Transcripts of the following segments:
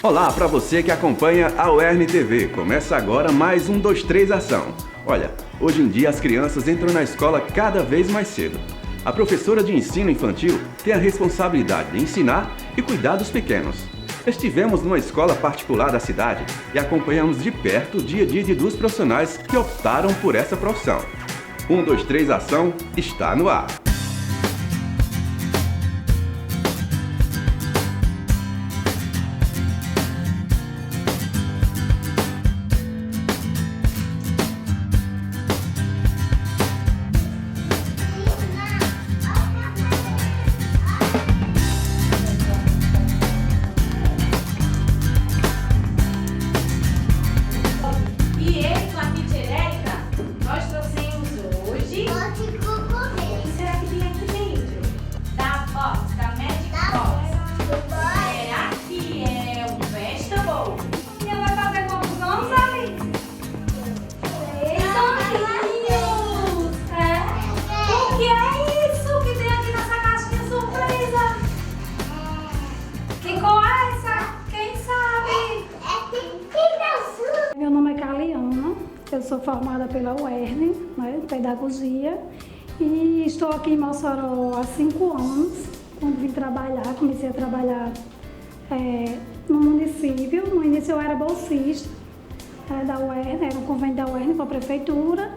Olá para você que acompanha a UERN TV. Começa agora mais um 2-3 Ação. Olha, hoje em dia as crianças entram na escola cada vez mais cedo. A professora de ensino infantil tem a responsabilidade de ensinar e cuidar dos pequenos. Estivemos numa escola particular da cidade e acompanhamos de perto o dia a dia de duas profissionais que optaram por essa profissão. 1-2-3 Ação está no ar. Meu nome é Caliana, eu sou formada pela UERN, né, Pedagogia, e estou aqui em Mossoró há 5 anos. Quando vim trabalhar, comecei a trabalhar no município. No início eu era bolsista da UERN, era um convênio da UERN com a prefeitura,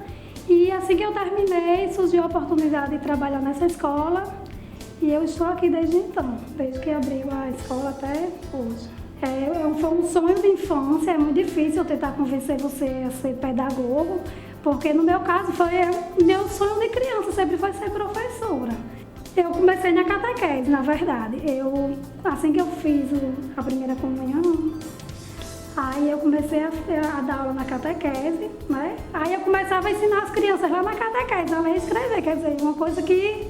e assim que eu terminei, surgiu a oportunidade de trabalhar nessa escola, e eu estou aqui desde então, desde que abriu a escola até hoje. Foi um sonho de infância, é muito difícil eu tentar convencer você a ser pedagogo, porque no meu caso foi meu sonho de criança, sempre foi ser professora. Eu comecei na catequese, na verdade. Assim que eu fiz a primeira comunhão, aí eu comecei a dar aula na catequese, né? Aí eu começava a ensinar as crianças lá na catequese, a ler e escrever, quer dizer, uma coisa que,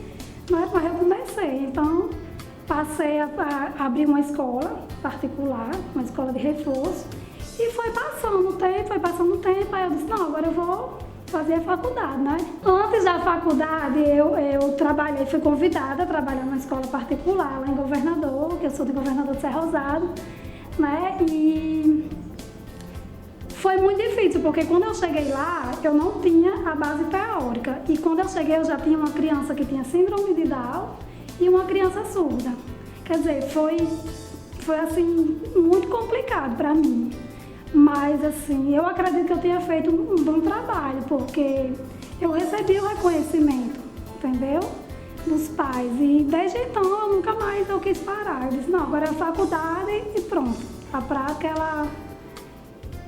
né, mas eu comecei. Então, passei a abrir uma escola particular, uma escola de reforço, e foi passando o tempo, aí eu disse, não, agora eu vou fazer a faculdade, né? Antes da faculdade, eu trabalhei, fui convidada a trabalhar numa escola particular lá em Governador, que eu sou de Governador de Serra Rosado, né? E foi muito difícil, porque quando eu cheguei lá, eu não tinha a base teórica, e quando eu cheguei, eu já tinha uma criança que tinha síndrome de Down e uma criança surda. Quer dizer, foi assim, muito complicado para mim. Mas assim, eu acredito que eu tenha feito um bom trabalho, porque eu recebi o reconhecimento, entendeu? Dos pais. E desde então eu nunca mais quis parar. Eu disse, não, agora é a faculdade e pronto. A prática, ela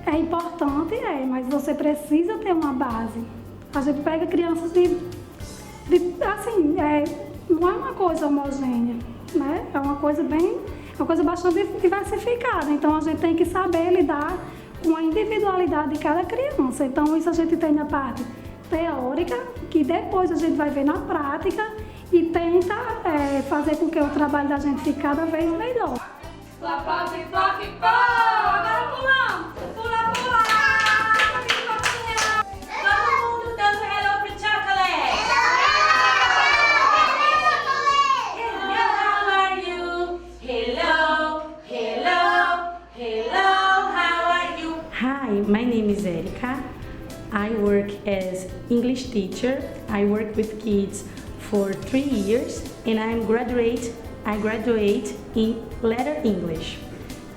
é importante, mas você precisa ter uma base. A gente pega crianças assim, não é uma coisa homogênea, né? É uma coisa bastante diversificada. Então a gente tem que saber lidar com a individualidade de cada criança. Então isso a gente tem na parte teórica, que depois a gente vai ver na prática e tenta fazer com que o trabalho da gente fique cada vez melhor. Flop, flop, flop, flop! Agora pulando! Pula, pula! Todo mundo dando hello pro chocolate! Hello, how are you? Hello, hello, hello, how are you? Hi, my name is Erika. I work as English teacher. I work with kids for 3 years and I graduate in Letter English.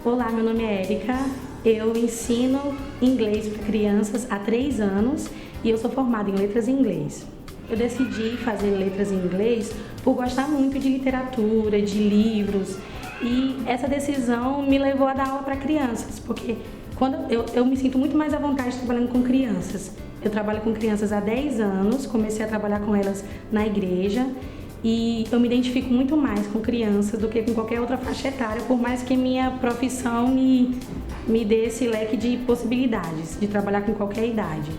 Olá, meu nome é Erika. Eu ensino inglês para crianças há 3 anos e eu sou formada em letras em inglês. Eu decidi fazer letras em inglês por gostar muito de literatura, de livros, e essa decisão me levou a dar aula para crianças, porque quando eu me sinto muito mais à vontade trabalhando com crianças. Eu trabalho com crianças há 10 anos, comecei a trabalhar com elas na igreja e eu me identifico muito mais com crianças do que com qualquer outra faixa etária, por mais que minha profissão me dê esse leque de possibilidades de trabalhar com qualquer idade.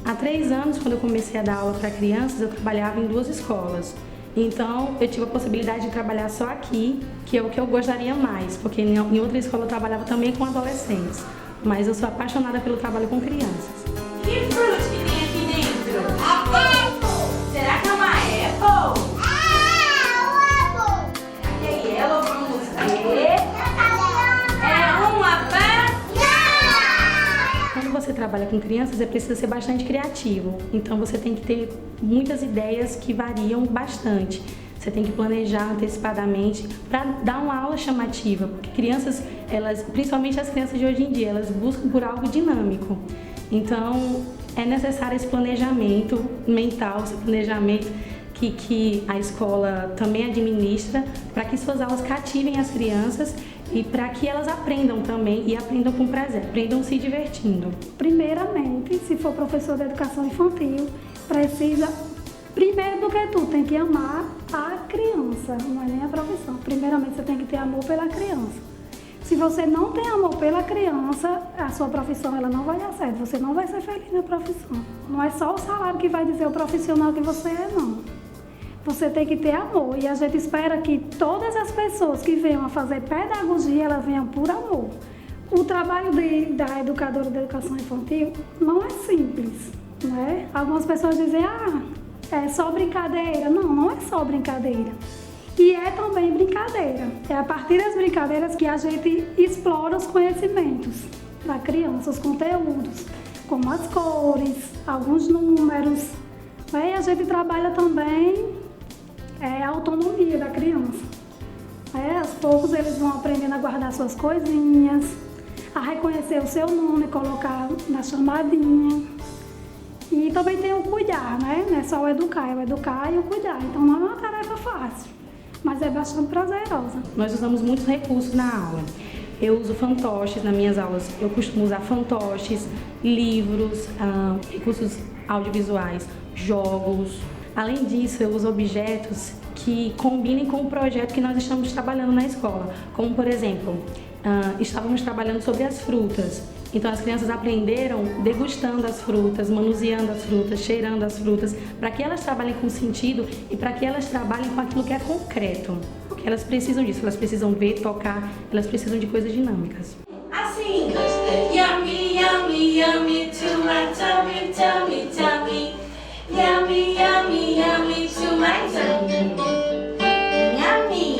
Há 3 anos, quando eu comecei a dar aula para crianças, eu trabalhava em 2 escolas. Então, eu tive a possibilidade de trabalhar só aqui, que é o que eu gostaria mais, porque em outra escola eu trabalhava também com adolescentes. Mas eu sou apaixonada pelo trabalho com crianças. Que fruta que tem aqui dentro? Apple! Será que é uma apple? Será que é yellow? Vamos ver. É uma trabalha com crianças, precisa ser bastante criativo. Então você tem que ter muitas ideias que variam bastante. Você tem que planejar antecipadamente para dar uma aula chamativa, porque crianças, principalmente as crianças de hoje em dia, elas buscam por algo dinâmico. Então é necessário esse planejamento mental, esse planejamento que a escola também administra para que suas aulas cativem as crianças e para que elas aprendam também e aprendam com prazer, aprendam se divertindo. Primeiramente, se for professor de educação infantil, precisa, primeiro do que tudo, tem que amar a criança, não é nem a profissão. Primeiramente, você tem que ter amor pela criança. Se você não tem amor pela criança, a sua profissão ela não vai dar certo, você não vai ser feliz na profissão. Não é só o salário que vai dizer o profissional que você é, não. Você tem que ter amor e a gente espera que todas as pessoas que venham a fazer pedagogia, elas venham por amor. O trabalho da educadora de educação infantil não é simples, né? Algumas pessoas dizem, é só brincadeira. Não, não é só brincadeira. E é também brincadeira. É a partir das brincadeiras que a gente explora os conhecimentos da criança, os conteúdos, como as cores, alguns números. E a gente trabalha também a autonomia da criança. Aos poucos eles vão aprendendo a guardar suas coisinhas, a reconhecer o seu nome, colocar na chamadinha. E também tem o cuidar, né? Não é só o educar, é o educar e o cuidar. Então não é uma tarefa fácil, mas é bastante prazerosa. Nós usamos muitos recursos na aula. Eu uso fantoches nas minhas aulas. Eu costumo usar fantoches, livros, recursos audiovisuais, jogos. Além disso, eu uso objetos que combinem com o projeto que nós estamos trabalhando na escola. Como, por exemplo, estávamos trabalhando sobre as frutas. Então, as crianças aprenderam degustando as frutas, manuseando as frutas, cheirando as frutas, para que elas trabalhem com sentido e para que elas trabalhem com aquilo que é concreto. Porque elas precisam disso, elas precisam ver, tocar, elas precisam de coisas dinâmicas. Assim, yummy, yummy, yummy to my tummy, tummy, tummy. Yummy, yummy, yummy to my tummy. Yummy.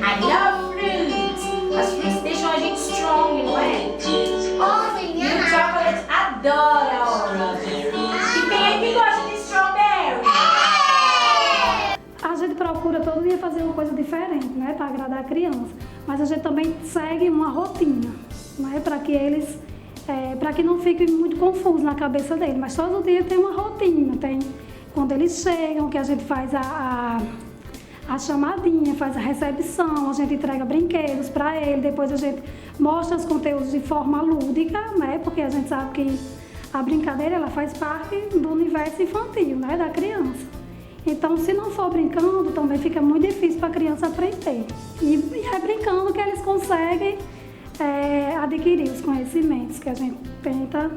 I love fruits. As frutas deixam a gente strong, não é? E o chocolate adora, Aura. E quem é que gosta de strawberry? A gente procura todo dia fazer uma coisa diferente, né, para agradar a criança. Mas a gente também segue uma rotina, né, para que eles, para que não fique muito confuso na cabeça deles. Mas todo dia tem uma rotina, tem quando eles chegam, que a gente faz a chamadinha, faz a recepção, a gente entrega brinquedos para ele, depois a gente mostra os conteúdos de forma lúdica, né? Porque a gente sabe que a brincadeira ela faz parte do universo infantil, né? Da criança. Então, se não for brincando, também fica muito difícil para a criança aprender. E é brincando que eles conseguem adquirir os conhecimentos que a gente tenta,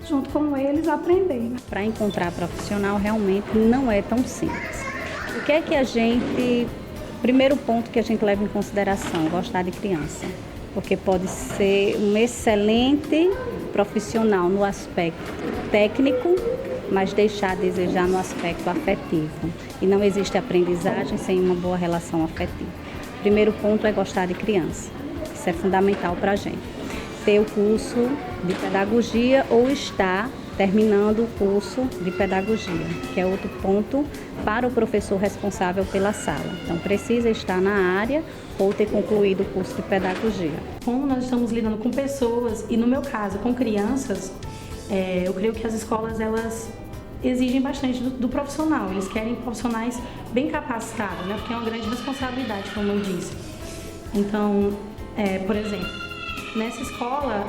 junto com eles, aprender. Para encontrar profissional realmente não é tão simples. O que é que primeiro ponto que a gente leva em consideração, gostar de criança, porque pode ser um excelente profissional no aspecto técnico, mas deixar a desejar no aspecto afetivo. E não existe aprendizagem sem uma boa relação afetiva. Primeiro ponto é gostar de criança, isso é fundamental para a gente. Ter o curso de pedagogia ou estar terminando o curso de pedagogia, que é outro ponto para o professor responsável pela sala. Então, precisa estar na área ou ter concluído o curso de pedagogia. Como nós estamos lidando com pessoas, e no meu caso, com crianças, eu creio que as escolas, elas exigem bastante do profissional. Eles querem profissionais bem capacitados, né? Porque é uma grande responsabilidade, como eu disse. Então, por exemplo, nessa escola,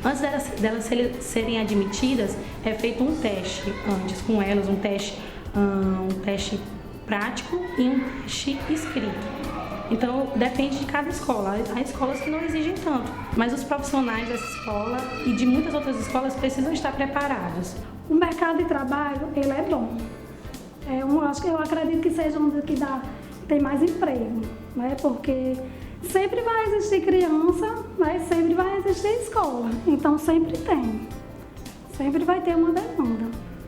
antes delas serem admitidas, é feito um teste antes com elas, um teste prático e um teste escrito. Então, depende de cada escola. Há escolas que não exigem tanto, mas os profissionais dessa escola e de muitas outras escolas precisam estar preparados. O mercado de trabalho, ele é bom. Eu acredito que seja onde que tem mais emprego, né? Porque sempre vai existir criança, mas sempre vai existir escola. Então, sempre tem. Sempre vai ter uma demanda.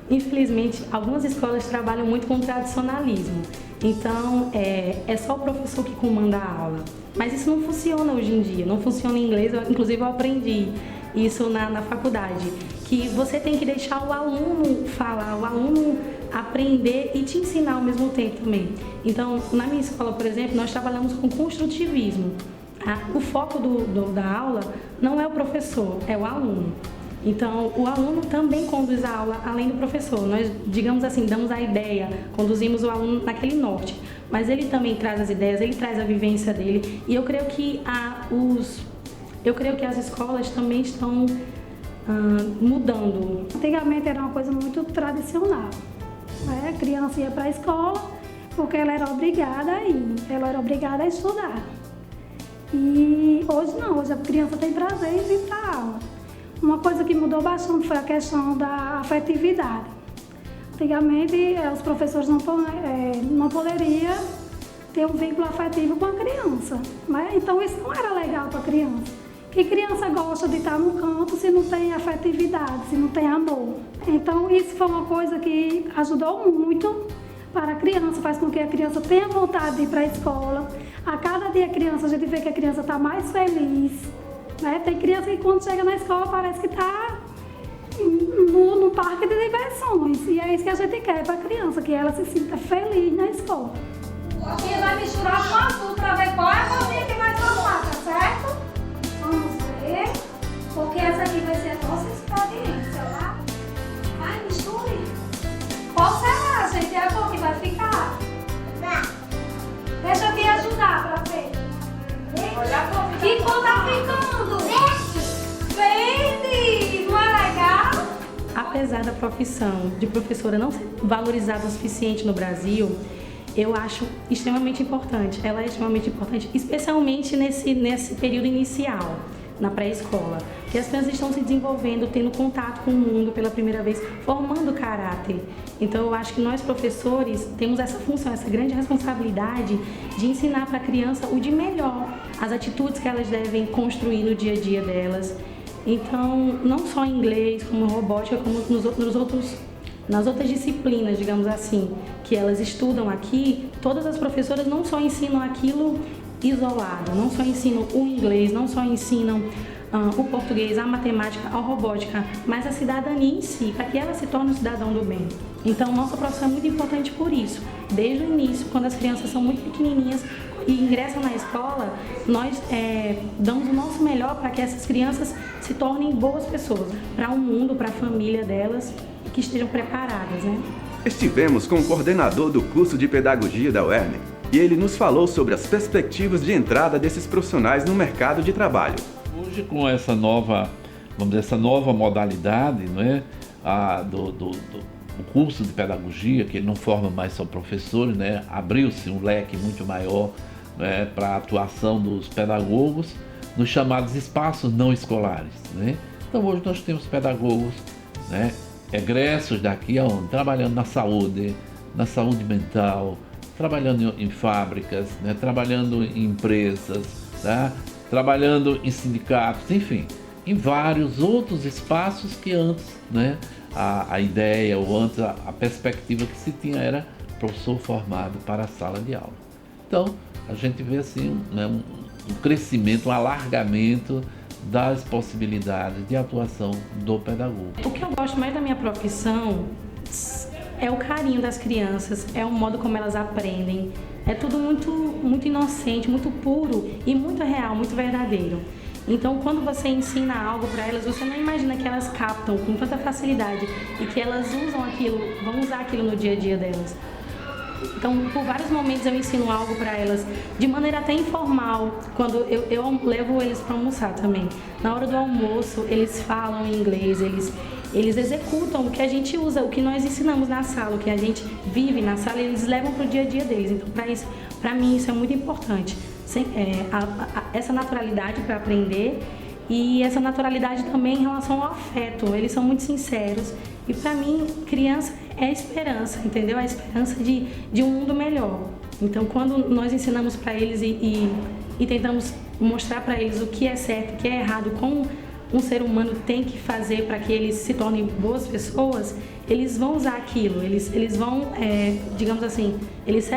Infelizmente, algumas escolas trabalham muito com tradicionalismo. Então, é só o professor que comanda a aula. Mas isso não funciona hoje em dia, não funciona em inglês, inclusive eu aprendi isso na faculdade, que você tem que deixar o aluno falar, o aluno aprender e te ensinar ao mesmo tempo também. Então, na minha escola, por exemplo, nós trabalhamos com construtivismo. O foco da aula não é o professor, é o aluno. Então, o aluno também conduz a aula além do professor. Nós, digamos assim, damos a ideia, conduzimos o aluno naquele norte. Mas ele também traz as ideias, ele traz a vivência dele. E eu creio que as escolas também estão mudando. Antigamente era uma coisa muito tradicional. A criança ia para a escola porque ela era obrigada a ir, ela era obrigada a estudar. E hoje não, hoje a criança tem prazer em vir para a aula. Uma coisa que mudou bastante foi a questão da afetividade. Antigamente os professores não poderiam ter um vínculo afetivo com a criança, né? Então isso não era legal para a criança. Que criança gosta de estar no canto se não tem afetividade, se não tem amor? Então isso foi uma coisa que ajudou muito para a criança, faz com que a criança tenha vontade de ir para a escola. A cada dia a gente vê que a criança está mais feliz, né? Tem criança que quando chega na escola parece que está no parque de diversões. E é isso que a gente quer para a criança, que ela se sinta feliz na escola. Você vai misturar com azul para ver qual é a bolinha que vai formar, tá certo? Vamos ver, porque essa aqui vai ser a nossa experiência, tá? Vai, misture. Qual será, gente? É a cor que vai ficar? Deixa eu te ajudar para ver. Olha a cor Que cor tá ficando? verde! Não é legal? Apesar da profissão de professora não ser valorizada o suficiente no Brasil, eu acho extremamente importante. Ela é extremamente importante, especialmente nesse período inicial, na pré-escola, que as crianças estão se desenvolvendo, tendo contato com o mundo pela primeira vez, formando caráter. Então eu acho que nós professores temos essa função, essa grande responsabilidade de ensinar para a criança o de melhor, as atitudes que elas devem construir no dia a dia delas. Então, não só em inglês, como robótica, como nas outras disciplinas, digamos assim, que elas estudam aqui, todas as professoras não só ensinam aquilo isolado, não só ensinam o inglês, não só ensinam o português, a matemática, a robótica, mas a cidadania em si, para que ela se torne um cidadão do bem. Então, nossa profissão é muito importante por isso. Desde o início, quando as crianças são muito pequenininhas e ingressam na escola, nós damos o nosso melhor para que essas crianças se tornem boas pessoas, para o mundo, para a família delas, que estejam preparadas, né? Estivemos com o coordenador do curso de Pedagogia da UERN e ele nos falou sobre as perspectivas de entrada desses profissionais no mercado de trabalho. Hoje, com essa nova, vamos dizer, essa nova modalidade, não é? Do curso de pedagogia, que ele não forma mais só professores, né? Abriu-se um leque muito maior, né, para a atuação dos pedagogos nos chamados espaços não escolares, né? Então hoje nós temos pedagogos, né, egressos daqui aonde? Trabalhando na saúde mental, trabalhando em fábricas, né, trabalhando em empresas, tá? Trabalhando em sindicatos, enfim, em vários outros espaços que antes, né, a ideia ou antes a perspectiva que se tinha era professor formado para a sala de aula. Então, a gente vê assim, né, um crescimento, um alargamento das possibilidades de atuação do pedagogo. O que eu gosto mais da minha profissão é o carinho das crianças, é o modo como elas aprendem. É tudo muito, muito inocente, muito puro e muito real, muito verdadeiro. Então, quando você ensina algo para elas, você não imagina que elas captam com tanta facilidade e que elas usam aquilo, vão usar aquilo no dia a dia delas. Então, por vários momentos eu ensino algo para elas de maneira até informal, quando eu levo eles para almoçar também. Na hora do almoço, eles falam em inglês, eles executam o que a gente usa, o que nós ensinamos na sala, o que a gente vive na sala, eles levam para o dia a dia deles. Então, para mim, isso é muito importante. Essa naturalidade para aprender e essa naturalidade também em relação ao afeto. Eles são muito sinceros e para mim, criança é esperança, entendeu? A esperança de um mundo melhor. Então, quando nós ensinamos para eles e tentamos mostrar para eles o que é certo, o que é errado, como um ser humano tem que fazer para que eles se tornem boas pessoas, eles vão usar aquilo, eles vão, digamos assim, eles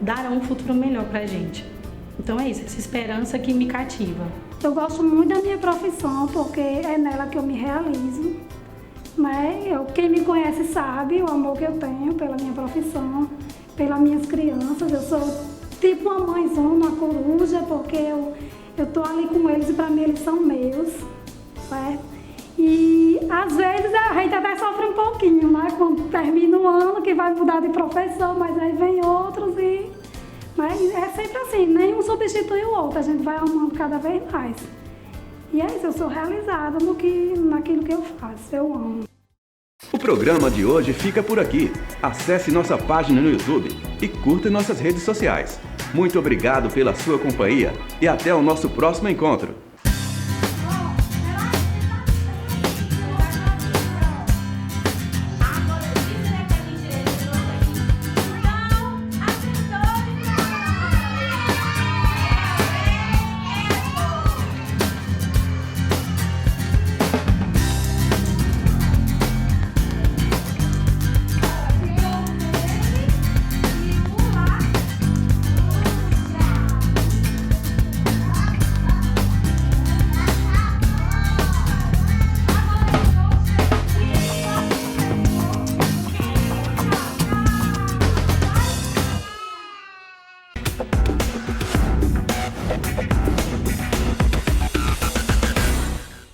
darão um futuro melhor para a gente. Então é isso, essa esperança que me cativa. Eu gosto muito da minha profissão porque é nela que eu me realizo. Né? Quem me conhece sabe o amor que eu tenho pela minha profissão, pelas minhas crianças. Eu sou tipo uma mãezona, uma coruja, porque eu tô ali com eles e para mim eles são meus. Certo? E às vezes a gente até sofre um pouquinho, né? Quando termina o ano que vai mudar de professor, mas aí vem outros e... Mas é sempre assim, nenhum substitui o outro, a gente vai amando cada vez mais. E é isso, eu sou realizada naquilo que eu faço, eu amo. O programa de hoje fica por aqui. Acesse nossa página no YouTube e curta nossas redes sociais. Muito obrigado pela sua companhia e até o nosso próximo encontro.